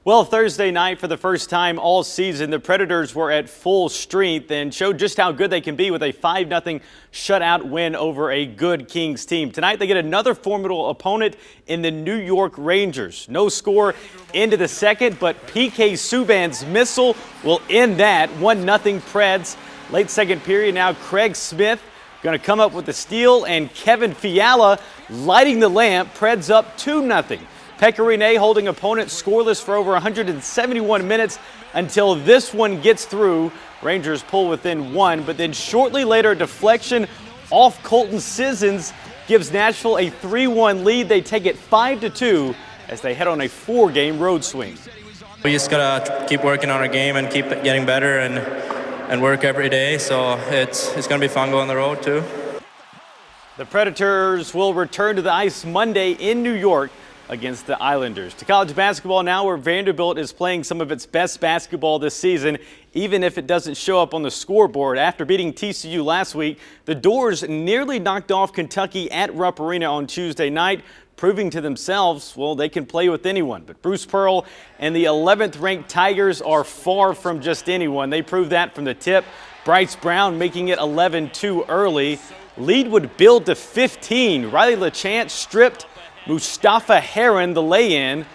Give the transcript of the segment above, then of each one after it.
Well, Thursday night, for the first time all season, the Predators were at full strength and showed just how good they can be with a 5-0 shutout win over a good Kings team. Tonight, they get another formidable opponent in the New York Rangers. No score into the second, but PK Subban's missile will end that. 1-0 Preds. Late second period now, Craig Smith going to come up with the steal, and Kevin Fiala lighting the lamp. Preds up 2-0. Pecorine holding opponents scoreless for over 171 minutes until this one gets through. Rangers pull within one, but then shortly later, a deflection off Colton Sissons gives Nashville a 3-1 lead. They take it 5-2 as they head on a 4-game road swing. We just gotta keep working on our game and keep getting better and work every day. So it's gonna be fun going on the road too. The Predators will return to the ice Monday in New York against the Islanders. To college basketball now, where Vanderbilt is playing some of its best basketball this season, even if it doesn't show up on the scoreboard. After beating TCU last week, the Doors nearly knocked off Kentucky at Rupp Arena on Tuesday night, proving to themselves, well, they can play with anyone. But Bruce Pearl and the 11th ranked Tigers are far from just anyone. They proved that from the tip. Bryce Brown making it 11-2 early. Lead would build to 15. Riley LeChance stripped Mustafa Heron the lay-in.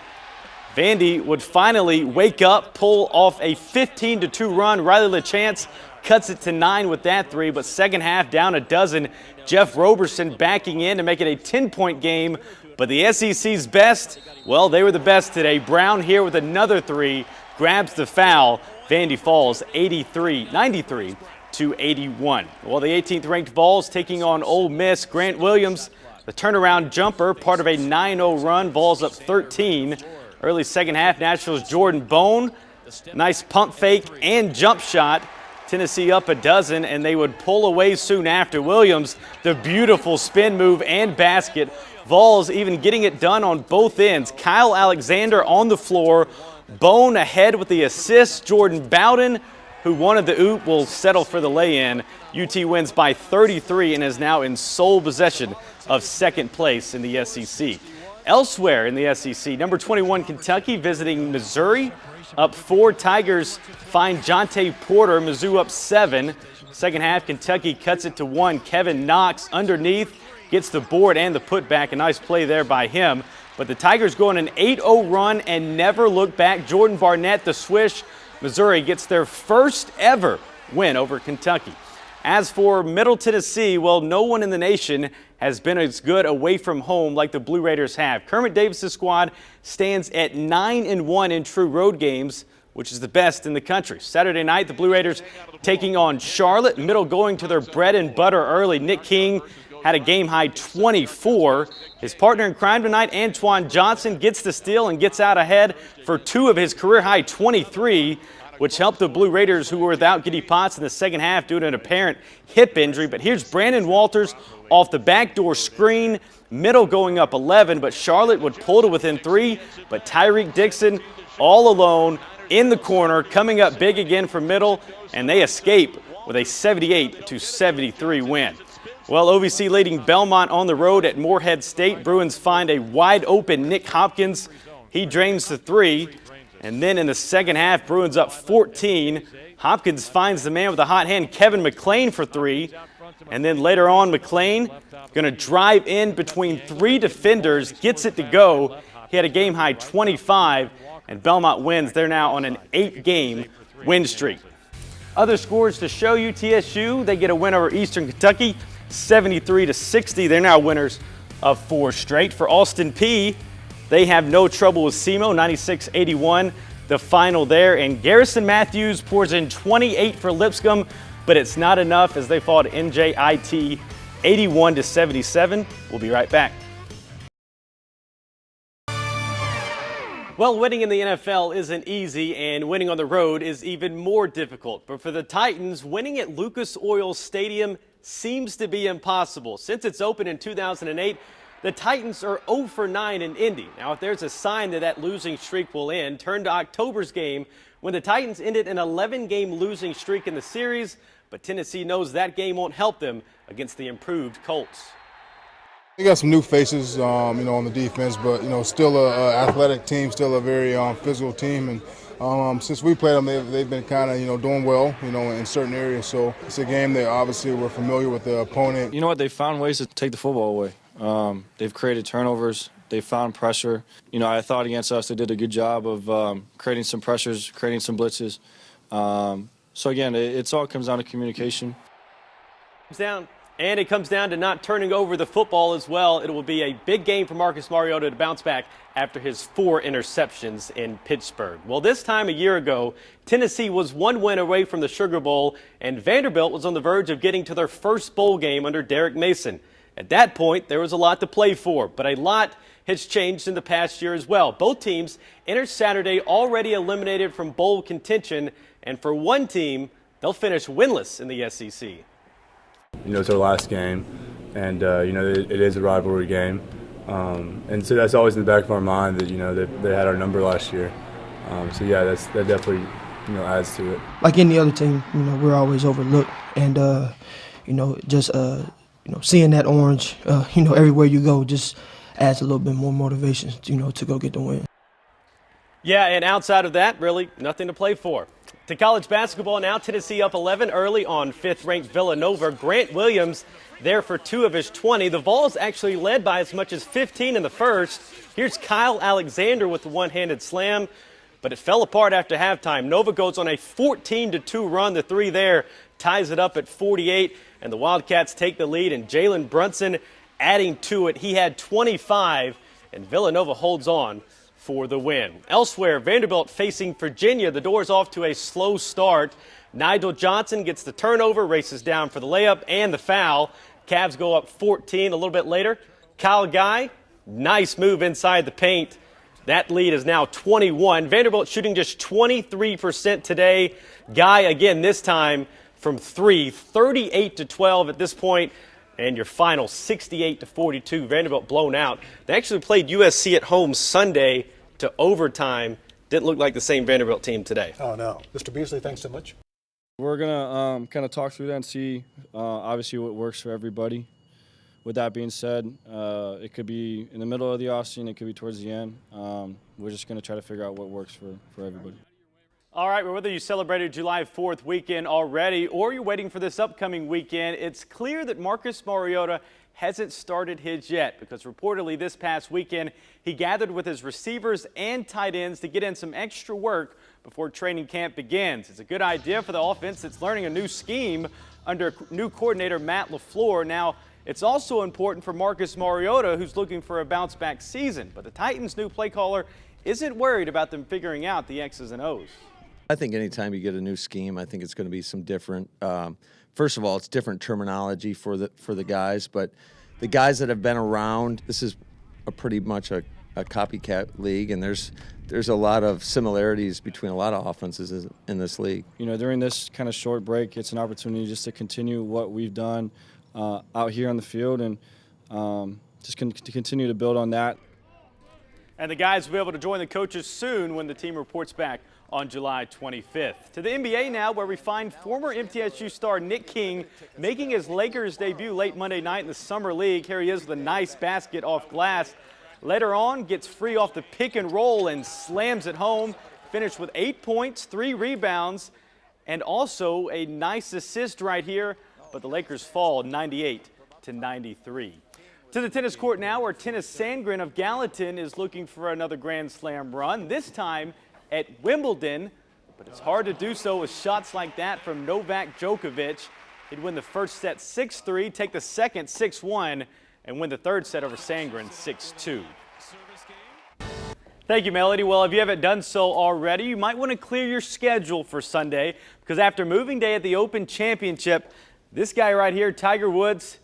Vandy would finally wake up, pull off a 15-2 run. Riley LeChance cuts it to 9 with that three, but second half down a dozen. Jeff Roberson backing in to make it a 10-point game. But the SEC's best, well, they were the best today. Brown here with another three, grabs the foul. Vandy falls 93-81. Well, the 18th ranked Vols taking on Ole Miss. Grant Williams, the turnaround jumper, part of a 9-0 run. Vols up 13. Early second half, Nashville's Jordan Bone. Nice pump fake and jump shot. Tennessee up a dozen, and they would pull away soon after. Williams, the beautiful spin move and basket. Vols even getting it done on both ends. Kyle Alexander on the floor. Bone ahead with the assist. Jordan Bowden, who wanted the oop, will settle for the lay-in. UT wins by 33 and is now in sole possession of second place in the SEC. Elsewhere in the SEC, number 21 Kentucky visiting Missouri. Up 4, Tigers find Jonte Porter. Mizzou up 7. Second half, Kentucky cuts it to 1. Kevin Knox underneath, gets the board and the putback. A nice play there by him. But the Tigers go on an 8-0 run and never look back. Jordan Barnett, the swish. Missouri gets their first ever win over Kentucky. As for Middle Tennessee, well, no one in the nation has been as good away from home like the Blue Raiders have. Kermit Davis's squad stands at 9-1 in true road games, which is the best in the country. Saturday night, the Blue Raiders taking on Charlotte. Middle going to their bread and butter early. Nick King had a game-high 24. His partner in crime tonight, Antoine Johnson, gets the steal and gets out ahead for 2 of his career-high 23, which helped the Blue Raiders, who were without Giddy Potts in the second half due to an apparent hip injury. But here's Brandon Walters off the backdoor screen. Middle going up 11, but Charlotte would pull to within 3. But Tyreek Dixon all alone in the corner, coming up big again for Middle, and they escape with a 78-73 win. Well, OVC leading Belmont on the road at Morehead State. Bruins find a wide-open Nick Hopkins. He drains the 3. And then in the second half, Bruins up 14. Hopkins finds the man with a hot hand, Kevin McLean, for 3. And then later on, McLean going to drive in between 3 defenders, gets it to go. He had a game-high 25, and Belmont wins. They're now on an 8-game win streak. Other scores to show you, TSU, they get a win over Eastern Kentucky, 73-60. They're now winners of 4 straight. For Austin Peay, they have no trouble with SEMO, 96-81, the final there. And Garrison Matthews pours in 28 for Lipscomb, but it's not enough as they fall to NJIT, 81-77. We'll be right back. Well, winning in the NFL isn't easy, and winning on the road is even more difficult. But for the Titans, winning at Lucas Oil Stadium seems to be impossible. Since its opened in 2008, the Titans are 0 for 9 in Indy. Now, if there's a sign that losing streak will end, turn to October's game when the Titans ended an 11-game losing streak in the series, but Tennessee knows that game won't help them against the improved Colts. They got some new faces, on the defense, but still a athletic team, still a very physical team, and since we played them, they've been kind of doing well, in certain areas. So it's a game that obviously we're familiar with the opponent. You know what? They found ways to take the football away. They've created turnovers. They found pressure. I thought against us they did a good job of creating some pressures, creating some blitzes. So again, it all comes down to communication. And it comes down to not turning over the football as well. It will be a big game for Marcus Mariota to bounce back after his 4 interceptions in Pittsburgh. Well, this time a year ago, Tennessee was 1 win away from the Sugar Bowl, and Vanderbilt was on the verge of getting to their first bowl game under Derek Mason. At that point, there was a lot to play for, but a lot has changed in the past year as well. Both teams enter Saturday already eliminated from bowl contention, and for one team, they'll finish winless in the SEC. It's our last game, and it is a rivalry game, and so that's always in the back of our mind that they had our number last year. So yeah, that definitely adds to it. Like any other team, we're always overlooked, and just seeing that orange, everywhere you go, just adds a little bit more motivation, to go get the win. Yeah, and outside of that, really nothing to play for. To college basketball now, Tennessee up 11 early on 5th-ranked Villanova. Grant Williams there for 2 of his 20. The Vols actually led by as much as 15 in the first. Here's Kyle Alexander with the one-handed slam, but it fell apart after halftime. Nova goes on a 14-2 run. The 3 there ties it up at 48, and the Wildcats take the lead, and Jalen Brunson adding to it. He had 25, and Villanova holds on for the win. Elsewhere, Vanderbilt facing Virginia. The door's off to a slow start. Nigel Johnson gets the turnover, races down for the layup and the foul. Cavs go up 14 a little bit later. Kyle Guy, nice move inside the paint. That lead is now 21. Vanderbilt shooting just 23% today. Guy again this time from 3, 38-12 at this point. And your final 68-42, Vanderbilt blown out. They actually played USC at home Sunday to overtime. Didn't look like the same Vanderbilt team today. Oh, no. Mr. Beasley, thanks so much. We're going to kind of talk through that and see, obviously, what works for everybody. With that being said, it could be in the middle of the offseason, it could be towards the end. We're just going to try to figure out what works for everybody. All right, well, whether you celebrated July 4th weekend already or you're waiting for this upcoming weekend, it's clear that Marcus Mariota hasn't started his yet because reportedly this past weekend he gathered with his receivers and tight ends to get in some extra work before training camp begins. It's a good idea for the offense that's learning a new scheme under new coordinator Matt LaFleur. Now, it's also important for Marcus Mariota, who's looking for a bounce-back season, but the Titans' new play caller isn't worried about them figuring out the X's and O's. I think anytime you get a new scheme, I think it's going to be some different. First of all, it's different terminology for the guys, but the guys that have been around, this is pretty much a copycat league, and there's a lot of similarities between a lot of offenses in this league. During this kind of short break, it's an opportunity just to continue what we've done out here on the field and just to continue to build on that. And the guys will be able to join the coaches soon when the team reports back on July 25th. To the NBA now, where we find former MTSU star Nick King making his Lakers debut late Monday night in the Summer League. Here he is with a nice basket off glass. Later on, gets free off the pick and roll and slams it home. Finished with 8 points, 3 rebounds, and also a nice assist right here. But the Lakers fall 98-93. To the tennis court now, where Tennis Sandgren of Gallatin is looking for another Grand Slam run, this time at Wimbledon, but it's hard to do so with shots like that from Novak Djokovic. He'd win the first set 6-3, take the second 6-1, and win the third set over Sandgren 6-2. Thank you, Melody. Well, if you haven't done so already, you might want to clear your schedule for Sunday, because after moving day at the Open Championship, this guy right here, Tiger Woods,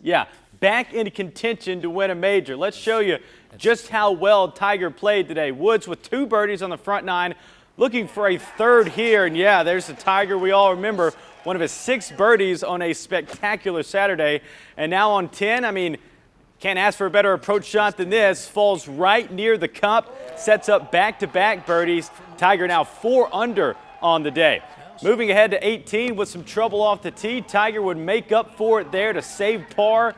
back into contention to win a major. Let's show you just how well Tiger played today. Woods with 2 birdies on the front 9, looking for a third here. And there's the Tiger we all remember, one of his 6 birdies on a spectacular Saturday. And now on 10, can't ask for a better approach shot than this. Falls right near the cup, sets up back-to-back birdies. Tiger now 4 under on the day. Moving ahead to 18 with some trouble off the tee. Tiger would make up for it there to save par.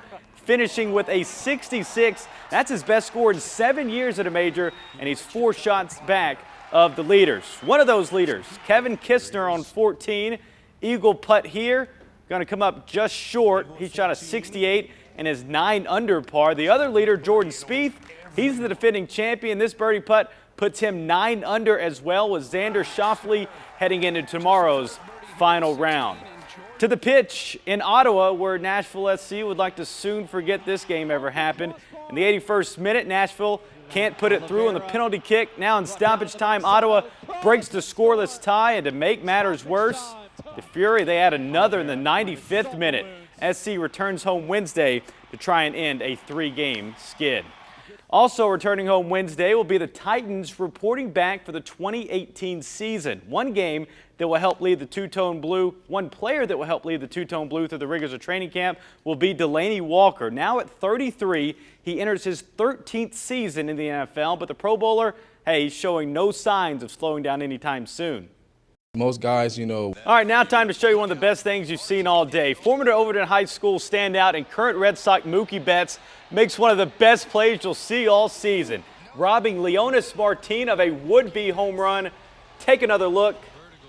finishing with a 66. That's his best score in 7 years at a major, and he's 4 shots back of the leaders. One of those leaders, Kevin Kistner on 14. Eagle putt here, going to come up just short. He shot a 68 and is 9 under par. The other leader, Jordan Spieth, he's the defending champion. This birdie putt puts him 9 under as well, with Xander Schauffele heading into tomorrow's final round. To the pitch in Ottawa, where Nashville SC would like to soon forget this game ever happened. In the 81st minute, Nashville can't put it through on the penalty kick. Now in stoppage time, Ottawa breaks the scoreless tie, and to make matters worse, the Fury, they add another in the 95th minute. SC returns home Wednesday to try and end a 3-game skid. Also returning home Wednesday will be the Titans, reporting back for the 2018 season. One game that will help lead the two-tone blue, one player that will help lead the two-tone blue through the rigors of training camp will be Delaney Walker. Now at 33, he enters his 13th season in the NFL, but the Pro Bowler, hey, he's showing no signs of slowing down anytime soon. Most guys, All right, now time to show you one of the best things you've seen all day. Former Overton High School standout and current Red Sox Mookie Betts makes one of the best plays you'll see all season, robbing Leonis Martin of a would-be home run. Take another look.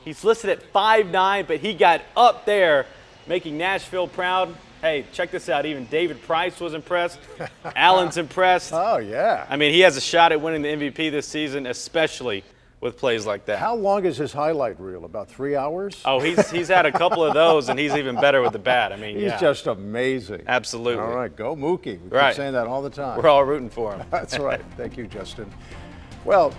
He's listed at 5'9", but he got up there, making Nashville proud. Hey, check this out. Even David Price was impressed. Allen's impressed. Oh, yeah. I mean, he has a shot at winning the MVP this season, especially with plays like that. How long is his highlight reel? About 3 hours? Oh, he's had a couple of those, and he's even better with the bat. I mean, He's just amazing. Absolutely. All right, go Mookie. We Right. keep saying that all the time. We're all rooting for him. That's right. Thank you, Justin. Well,